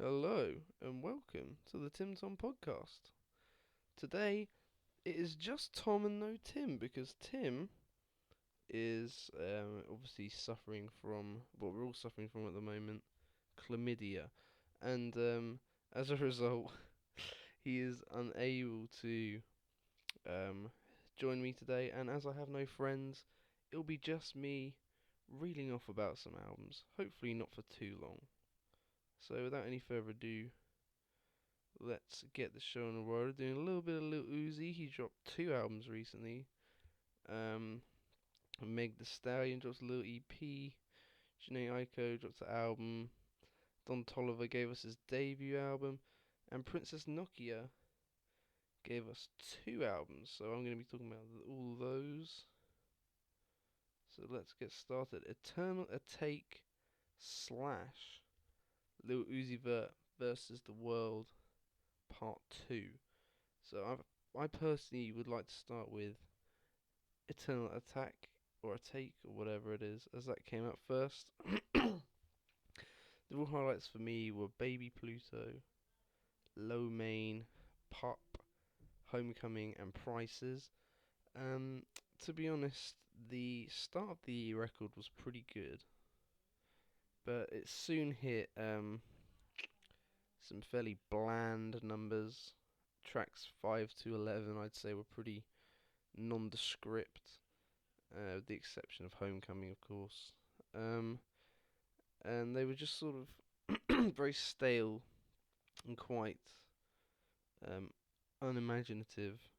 Hello and welcome to the Tim Tom podcast. Today it is just Tom and no Tim because Tim is obviously suffering from what we're all suffering from at the moment, chlamydia, and as a result, he is unable to um, join me today. And as I have no friends, it'll be just me reeling off about some albums. Hopefully not for too long. So without any further ado, let's get the show on the road. Doing a little bit of Lil Uzi. He dropped two albums recently. Um, Meg The Stallion dropped a little EP. Janae Aiko dropped an album. Don Toliver gave us his debut album. And Princess Nokia gave us two albums. So I'm going to be talking about all those. So let's get started. Eternal Atake slash Lil Uzi Vert versus the World Part 2. So I personally would like to start with Eternal Attack or Atake or whatever it is, as that came out first. The real highlights for me were Baby Pluto, Low Main, Pop, Homecoming, and Prices. To be honest, the start of the record was pretty good, but it soon hit some fairly bland numbers. Tracks 5 to 11, I'd say, were pretty nondescript, with the exception of Homecoming, of course. And they were just sort of very stale and quite um, unimaginative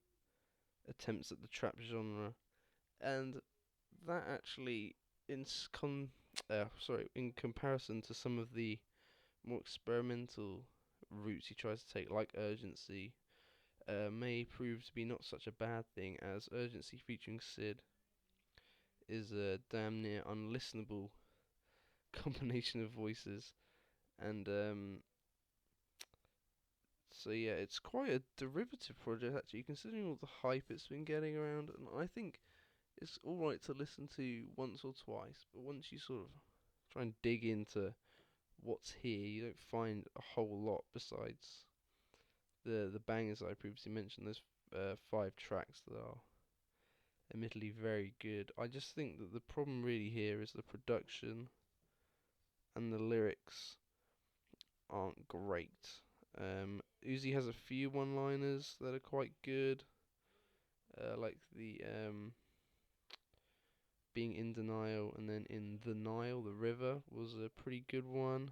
attempts at the trap genre, and that actually, in comparison to some of the more experimental routes he tries to take, like Urgency, may prove to be not such a bad thing, as Urgency featuring Sid is a damn near unlistenable combination of voices, and so yeah, it's quite a derivative project actually, considering all the hype it's been getting around, and I think it's alright to listen to once or twice, but once you sort of try and dig into what's here, you don't find a whole lot besides the bangers I previously mentioned. There's 5 tracks that are admittedly very good. I just think that the problem really here is the production and the lyrics aren't great. Uzi has a few one-liners that are quite good, like the being in denial and then in the Nile, the river, was a pretty good one,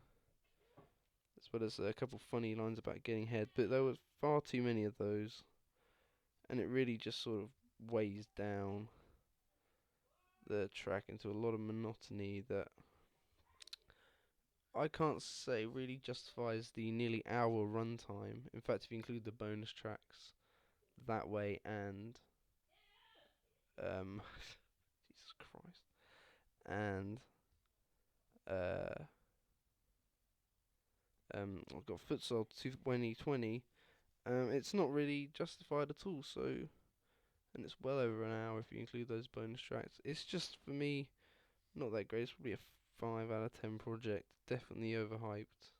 as well as a couple funny lines about getting head. But there was far too many of those, and it really just sort of weighs down the track into a lot of monotony that I can't say really justifies the nearly hour runtime. In fact, if you include the bonus tracks that way and um Jesus Christ, and uh I've got Futsal 2020, it's not really justified at all. So, and it's well over an hour if you include those bonus tracks. It's just, for me, not that great. It's probably a 5 out of 10 project. Definitely overhyped.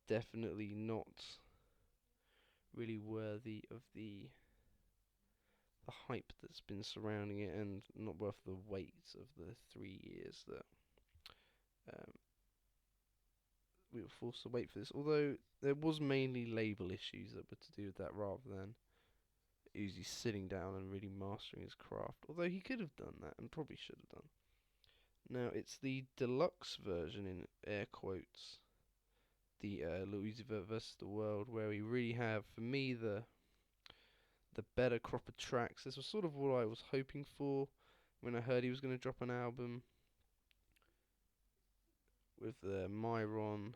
Definitely not really worthy of the hype that's been surrounding it, and not worth the wait of the 3 years that um, we were forced to wait for this. Although there was mainly label issues that were to do with that, rather than Uzi sitting down and really mastering his craft. Although he could have done that and probably should have done. Now it's the deluxe version, in air quotes, the Louis versus the World, where we really have, for me, the better crop of tracks. This was sort of what I was hoping for when I heard he was going to drop an album, with Myron,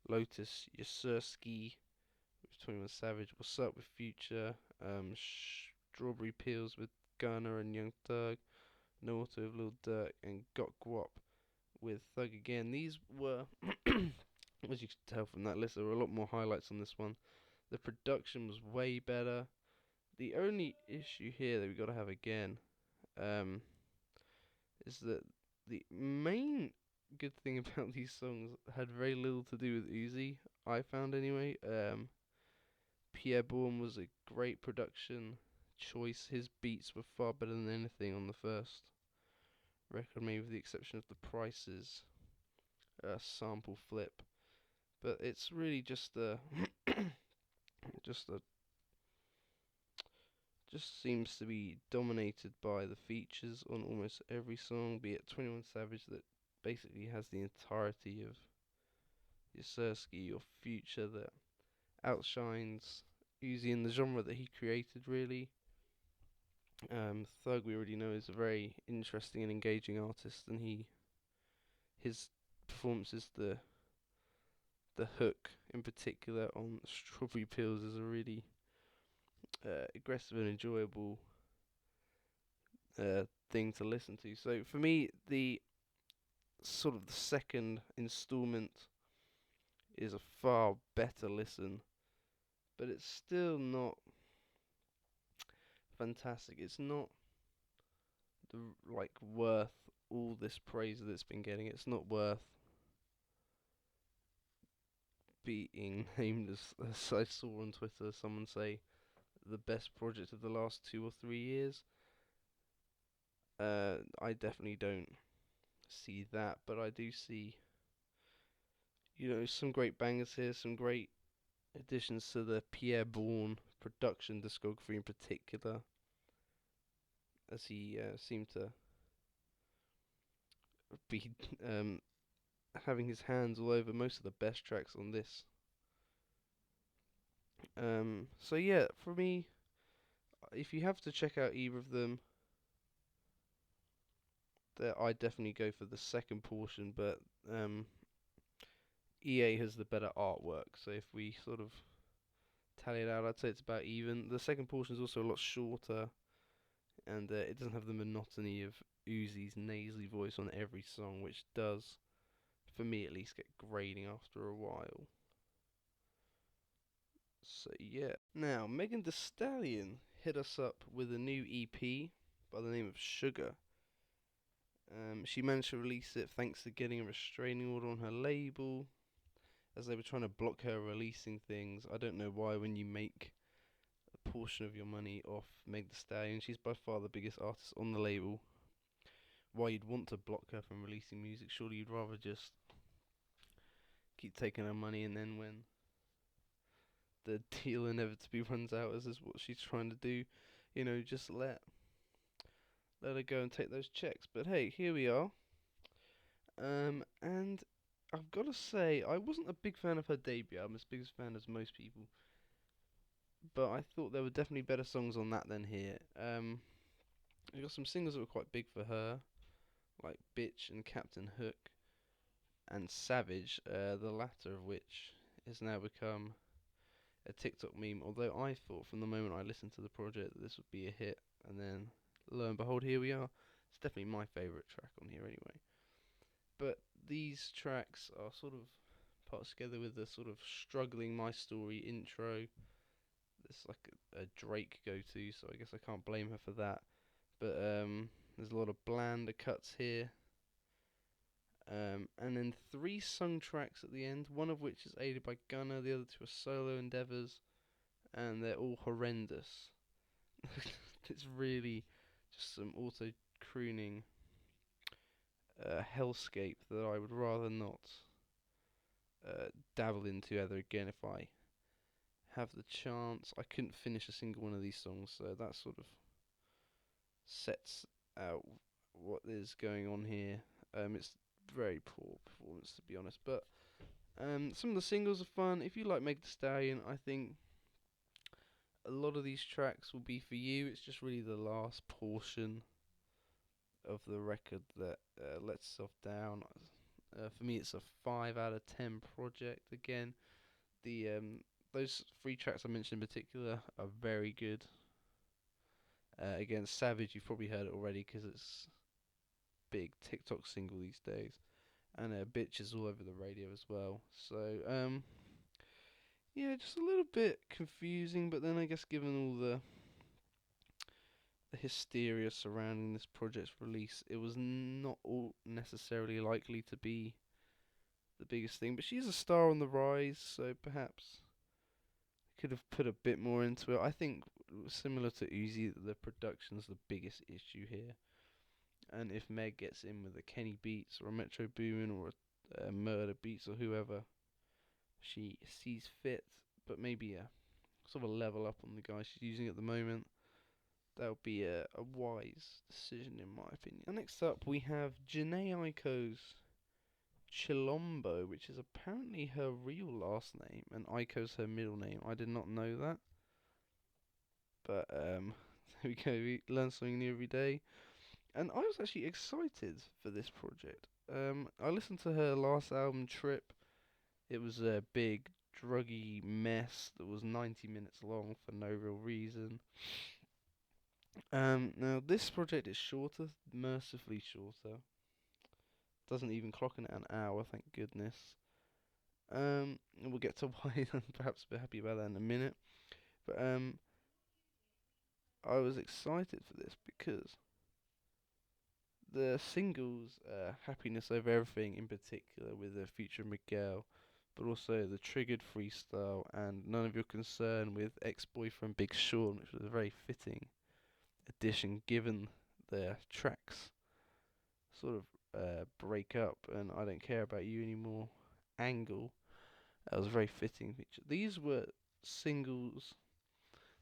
Lotus, Ysurski, with 21 Savage, What's Up with Future, Strawberry Peels with Gunna and Young Thug, No Auto with Lil Durk, and Got Guap with Thug Again. These were, as you can tell from that list, there were a lot more highlights on this one. The production was way better. The only issue here that we got to have again, is that the main good thing about these songs had very little to do with Uzi, I found anyway. Pierre Bourne was a great production choice. His beats were far better than anything on the first record, maybe with the exception of the Prices sample flip. But it's really just a just a just seems to be dominated by the features on almost every song, be it 21 Savage that basically has the entirety of your Sersky or Future that outshines Uzi in the genre that he created really. Thug we already know is a very interesting and engaging artist, and his performance is the hook in particular on Strawberry Pills is a really aggressive and enjoyable thing to listen to. So for me, the sort of the second installment is a far better listen, but it's still not fantastic. It's not like worth all this praise that it's been getting. It's not worth being named as I saw on Twitter someone say the best project of the last 2 or 3 years. I definitely don't see that, but I do see, some great bangers here, some great additions to the Pierre Bourne production discography in particular, as he seemed to be having his hands all over most of the best tracks on this. So yeah, for me, if you have to check out either of them, there I definitely go for the second portion, but EA has the better artwork. So if we sort of tally it out, I'd say it's about even. The second portion is also a lot shorter, and it doesn't have the monotony of Uzi's nasally voice on every song, which does, for me at least, get grating after a while. So yeah. Now, Megan Thee Stallion hit us up with a new EP by the name of Sugar. She managed to release it thanks to getting a restraining order on her label, as they were trying to block her releasing things. I don't know why, when you make a portion of your money off Meg Thee Stallion, she's by far the biggest artist on the label, why you'd want to block her from releasing music. Surely you'd rather just keep taking her money, and then when the deal inevitably runs out, as is what she's trying to do, just let her go and take those checks. But hey, here we are. And I've got to say, I wasn't a big fan of her debut album, as big a fan as most people, but I thought there were definitely better songs on that than here. We got some singles that were quite big for her, like Bitch and Captain Hook and Savage, the latter of which has now become a TikTok meme, although I thought from the moment I listened to the project that this would be a hit, and then lo and behold, here we are. It's definitely my favourite track on here anyway. But these tracks are sort of part together with the sort of struggling My Story intro. It's like a Drake go-to, so I guess I can't blame her for that. But there's a lot of blander cuts here. And then 3 sung tracks at the end, one of which is aided by Gunna, the other 2 are solo endeavours, and they're all horrendous. It's really just some auto-crooning hellscape that I would rather not dabble into ever again if I have the chance. I couldn't finish a single one of these songs, so that sort of sets out what is going on here. It's very poor performance, to be honest, but some of the singles are fun. If you like Meg Thee Stallion, I think a lot of these tracks will be for you. It's just really the last portion of the record that lets itself down. For me, it's a 5 out of 10 project. Again, the those 3 tracks I mentioned in particular are very good. Again, Savage, you've probably heard it already because it's big TikTok single these days, and Bitch is all over the radio as well. So yeah, just a little bit confusing, but then I guess given all hysteria surrounding this project's release, it was not all necessarily likely to be the biggest thing. But she's a star on the rise, so perhaps could have put a bit more into it. I think similar to Uzi, the production's the biggest issue here. And if Meg gets in with a Kenny Beats or a Metro Boomin or a Murder Beats or whoever she sees fit, but maybe a sort of a level up on the guy she's using at the moment, that would be a wise decision in my opinion. And next up we have Janae Aiko's Chilombo, which is apparently her real last name, and Aiko's her middle name. I did not know that. But there we go, we learn something new every day. And I was actually excited for this project. I listened to her last album, Trip. It was a big, druggy mess that was 90 minutes long for no real reason. Now this project is shorter, mercifully shorter. Doesn't even clock in at an hour, thank goodness. And we'll get to why I'm perhaps a bit happy about that in a minute. But I was excited for this because the singles, Happiness Over Everything in particular, with the feature Miguel, but also the Triggered freestyle and None of Your Concern with ex-boyfriend Big Sean, which was a very fitting addition given their tracks sort of break up and I Don't Care About You Anymore angle. That was a very fitting feature. These were singles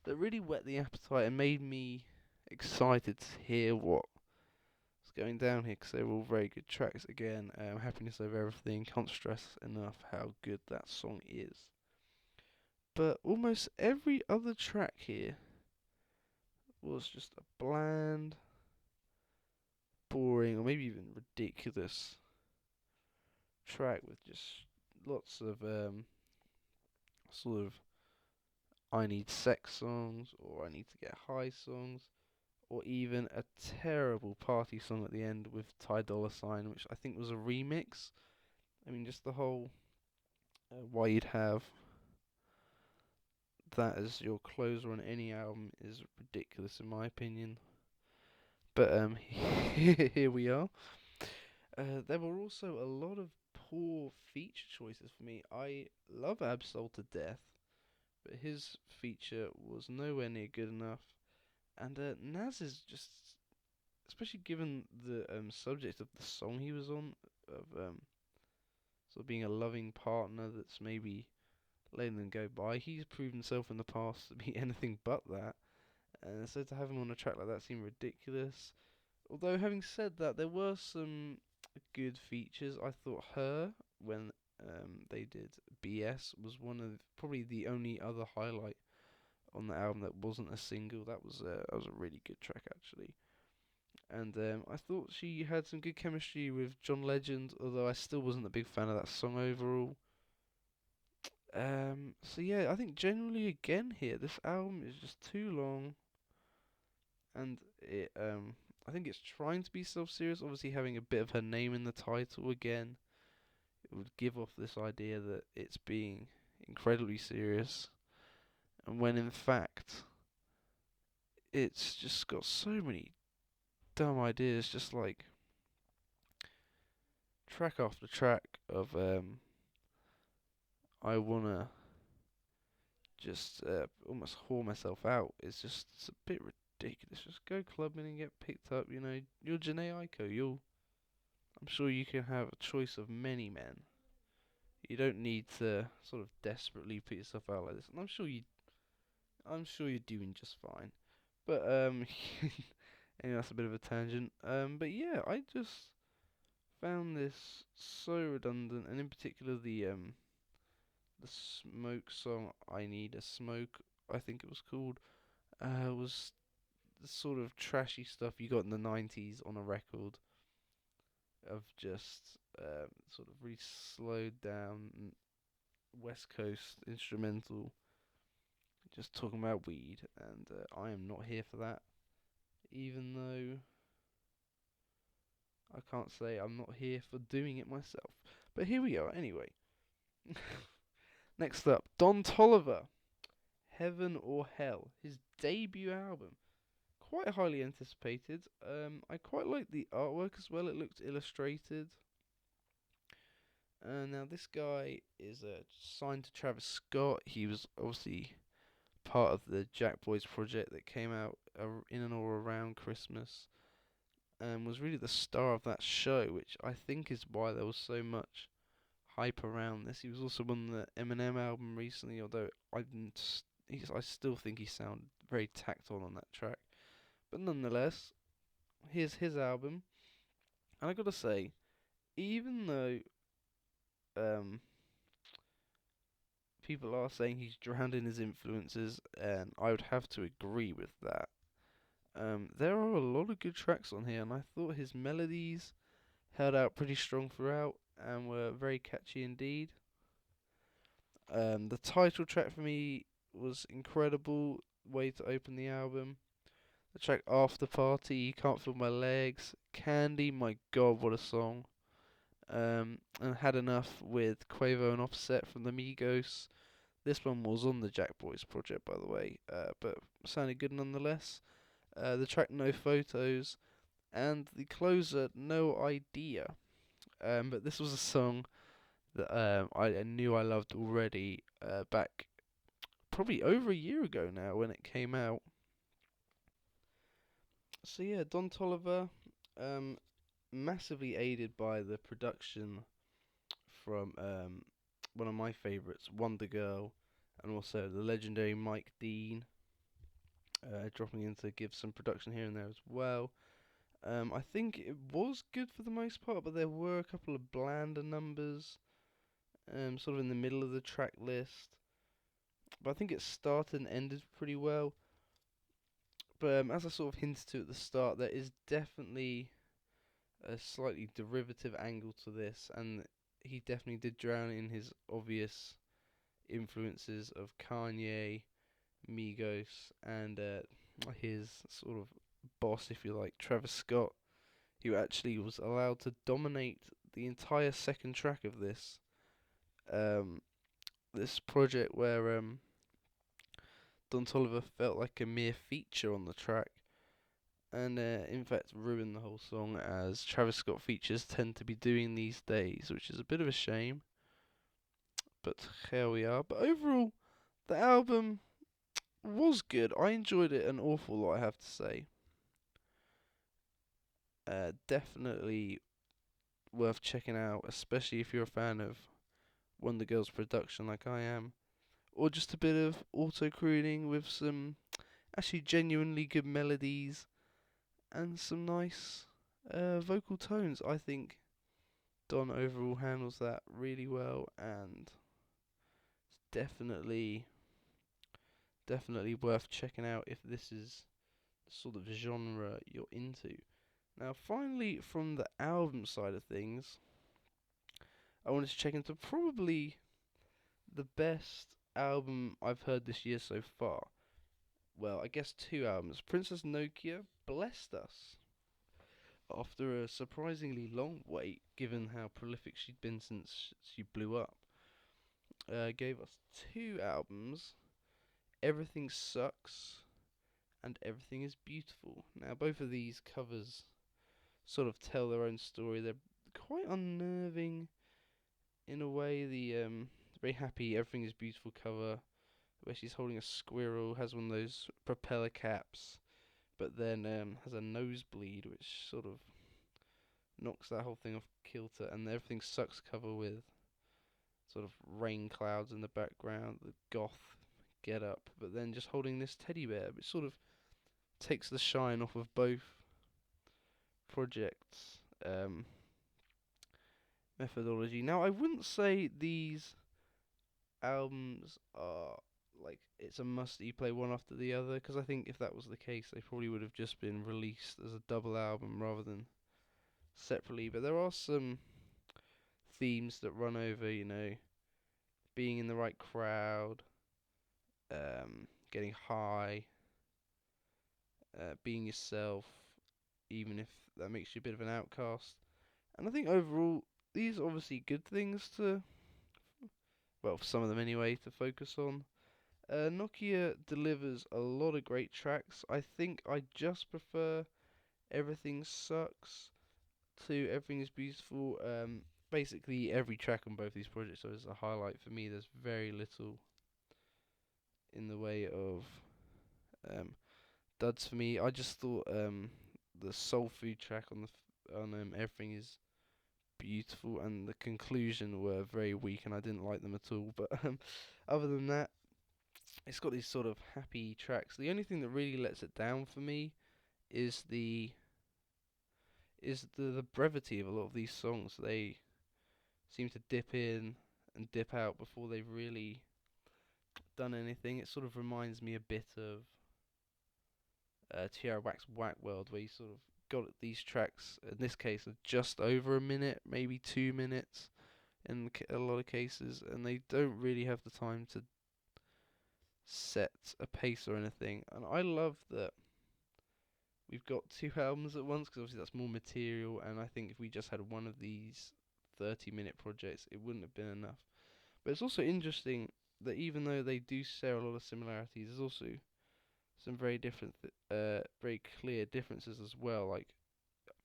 that really whet the appetite and made me excited to hear what going down here, because they were all very good tracks. Again, Happiness Over Everything, can't stress enough how good that song is. But almost every other track here was just a bland, boring, or maybe even ridiculous track with just lots of sort of I need sex songs, or I need to get high songs, or even a terrible party song at the end with Ty Dolla $ign, which I think was a remix. I mean, just the whole why you'd have that as your closer on any album is ridiculous in my opinion. But here we are. There were also a lot of poor feature choices for me. I love Absol to death, but his feature was nowhere near good enough. And Nas is just, especially given the subject of the song he was on, of sort of being a loving partner that's maybe letting them go by. He's proved himself in the past to be anything but that, and so to have him on a track like that seemed ridiculous. Although having said that, there were some good features. I thought Her, when they did BS, was one of probably the only other highlight on the album that wasn't a single. That was a really good track actually. And I thought she had some good chemistry with John Legend, although I still wasn't a big fan of that song overall. So yeah, I think generally again here, this album is just too long, and I think it's trying to be self-serious. Obviously, having a bit of her name in the title again, it would give off this idea that it's being incredibly serious, and when in fact, it's just got so many dumb ideas, just like track after track of I wanna just almost whore myself out. It's a bit ridiculous. Just go clubbing and get picked up. You know, you're Janae Aiko. I'm sure you can have a choice of many men. You don't need to sort of desperately put yourself out like this. And I'm sure you're doing just fine. But anyway, that's a bit of a tangent. But yeah, I just found this so redundant, and in particular the Smoke song, I Need a Smoke, I think it was called, was the sort of trashy stuff you got in the 90s on a record, of just sort of really slowed down West Coast instrumental, just talking about weed, and I am not here for that, even though I can't say I'm not here for doing it myself. But here we are anyway. Next up, Don Toliver, Heaven or Hell, his debut album. quite highly anticipated. I quite like the artwork as well. It looked illustrated. Now this guy is signed to Travis Scott. He was obviously part of the Jack Boys project that came out in and or around Christmas, and was really the star of that show, which I think is why there was so much hype around this. He was also on the Eminem album recently, although I still think he sounded very tacked on that track. But nonetheless, here's his album, and I gotta say, even though um, people are saying he's drowned in his influences, and I would have to agree with that. There are a lot of good tracks on here, and I thought his melodies held out pretty strong throughout and were very catchy indeed. The title track for me was incredible way to open the album. The track After Party, You Can't Feel My Legs, Candy, my god, what a song. And Had Enough with Quavo and Offset from the Migos. This one was on the Jack Boys project, by the way, but sounded good nonetheless. The track No Photos, and the closer No Idea. But this was a song that I knew I loved already back probably over a year ago now when it came out. So yeah, Don Toliver, massively aided by the production from one of my favourites, Wonder Girl, and also the legendary Mike Dean, dropping in to give some production here and there as well. I think it was good for the most part, but there were a couple of blander numbers, sort of in the middle of the track list. But I think it started and ended pretty well. But as I sort of hinted to at the start, there is definitely a slightly derivative angle to this, and he definitely did drown in his obvious influences of Kanye, Migos, and his sort of boss, if you like, Travis Scott, who actually was allowed to dominate the entire second track of um, this project, where Don Toliver felt like a mere feature on the track, and in fact ruined the whole song, as Travis Scott features tend to be doing these days, which is a bit of a shame. But here we are. But overall, the album was good. I enjoyed it an awful lot, I have to say. Definitely worth checking out, especially if you're a fan of Wonder Girl's production like I am. Or just a bit of auto crooning with some actually genuinely good melodies and some nice vocal tones. I think Don overall handles that really well, and it's definitely worth checking out if this is the sort of genre you're into. Now, finally, from the album side of things, I wanted to check into probably the best album I've heard this year so far. Well, I guess two albums. Princess Nokia blessed us after a surprisingly long wait, given how prolific she'd been since she blew up. Gave us two albums, Everything Sucks and Everything Is Beautiful. Now, both of these covers sort of tell their own story. They're quite unnerving in a way. The very happy Everything Is Beautiful cover, where she's holding a squirrel, has one of those propeller caps, but then has a nosebleed, which sort of knocks that whole thing off kilter. And the Everything Sucks cover with sort of rain clouds in the background, the goth get up, but then just holding this teddy bear, which sort of takes the shine off of both projects' methodology. Now, I wouldn't say these albums are like it's a must you play one after the other, because I think if that was the case, they probably would have just been released as a double album rather than separately. But there are some themes that run over, being in the right crowd, getting high, being yourself, even if that makes you a bit of an outcast. And I think overall, these are obviously good things to, well, for some of them anyway, to focus on. Nokia delivers a lot of great tracks. I think I just prefer Everything Sucks to Everything Is Beautiful. Basically every track on both these projects is a highlight for me. There's very little in the way of um, duds for me. I just thought the Soul Food track on Everything Is Beautiful and the conclusion were very weak, and I didn't like them at all. But other than that, it's got these sort of happy tracks. The only thing that really lets it down for me is the brevity of a lot of these songs. They seem to dip in and dip out before they've really done anything. It sort of reminds me a bit of Tierra Whack's Whack World, where you sort of got these tracks, in this case, are just over a minute, maybe 2 minutes in a lot of cases, and they don't really have the time to set a pace or anything. And I love that we've got two albums at once, because obviously that's more material, and I think if we just had one of these 30-minute projects, it wouldn't have been enough. But it's also interesting that even though they do share a lot of similarities, there's also some very very clear differences as well. Like,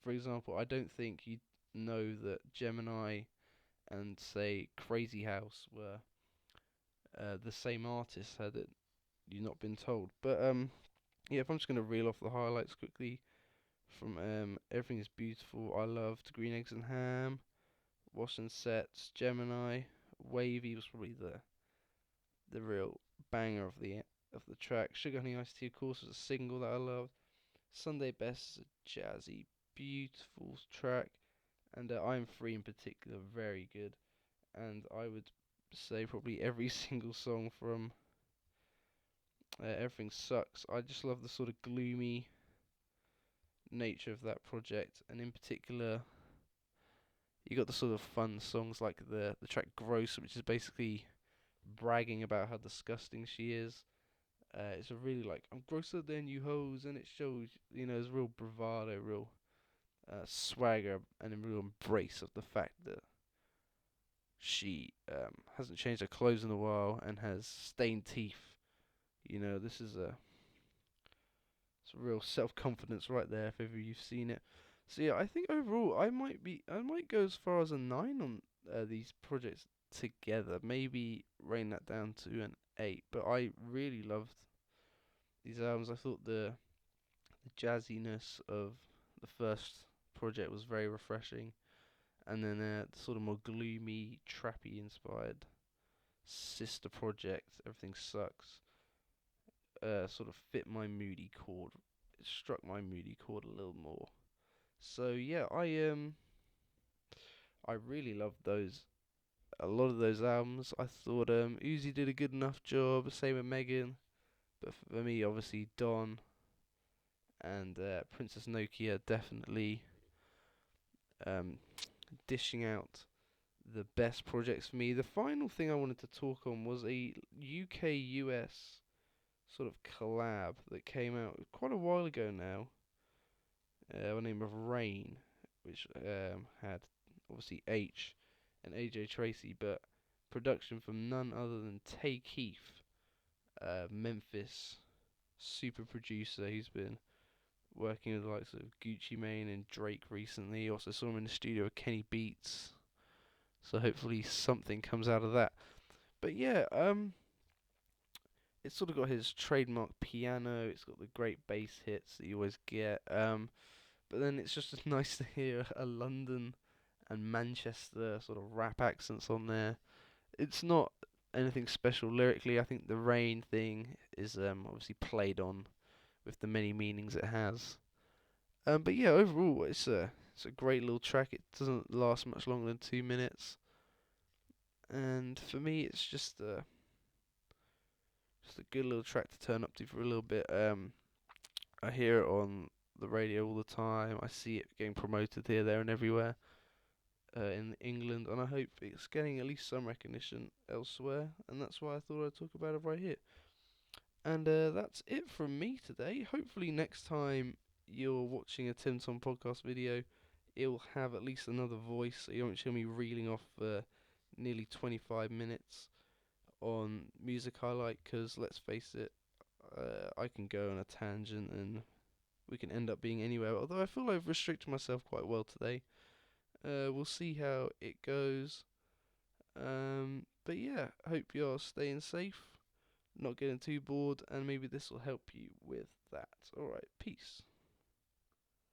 for example, I don't think you know that Gemini and, say, Crazy House were the same artist had it you not been told. But yeah, if I'm just gonna reel off the highlights quickly from Everything Is Beautiful, I loved Green Eggs and Ham, Wash and Sets, Gemini, Wavy was probably the real banger of the track. Sugar Honey Iced Tea, of course, was a single that I loved. Sunday Best is a jazzy, beautiful track, and I'm Free in particular, very good. And I would say probably every single song from Everything Sucks. I just love the sort of gloomy nature of that project, and in particular, you got the sort of fun songs like the track Gross, which is basically bragging about how disgusting she is. It's a really like, I'm grosser than you hoes, and it shows, there's real bravado, real swagger, and a real embrace of the fact that she hasn't changed her clothes in a while and has stained teeth. This is it's a real self-confidence right there if ever you've seen it. So yeah, I think overall I might go as far as a 9 on these projects together. Maybe rain that down to an 8. But I really loved these albums. I thought the jazziness of the first project was very refreshing, and then the sort of more gloomy, trappy inspired sister project, Everything Sucks, sort of fit my moody chord. It struck my moody chord a little more. So yeah, I really loved those. A lot of those albums. I thought Uzi did a good enough job. Same with Megan, but for me, obviously Don and Princess Nokia definitely um, dishing out the best projects for me. The final thing I wanted to talk on was a UK US sort of collab that came out quite a while ago now, by the name of Rain, which had obviously H and AJ Tracy, but production from none other than Tay Keith, Memphis super producer. He's been working with the likes of Gucci Mane and Drake recently. Also saw him in the studio with Kenny Beats. So hopefully something comes out of that. But yeah, it's sort of got his trademark piano. It's got the great bass hits that you always get. But then it's just nice to hear a London and Manchester sort of rap accents on there. It's not anything special lyrically. I think the rain thing is obviously played on with the many meanings it has. But yeah, overall it's a great little track. It doesn't last much longer than 2 minutes, and for me it's just a good little track to turn up to for a little bit. I hear it on the radio all the time. I see it getting promoted here, there, and everywhere in England, and I hope it's getting at least some recognition elsewhere. And that's why I thought I'd talk about it right here. And that's it from me today. Hopefully next time you're watching a Tim Tom podcast video, it'll have at least another voice, so you won't hear me reeling off nearly 25 minutes on music I like, 'cause let's face it, I can go on a tangent and we can end up being anywhere. Although I feel I've restricted myself quite well today. We'll see how it goes. But yeah, hope you're staying safe, not getting too bored, and maybe this will help you with that. Alright, peace.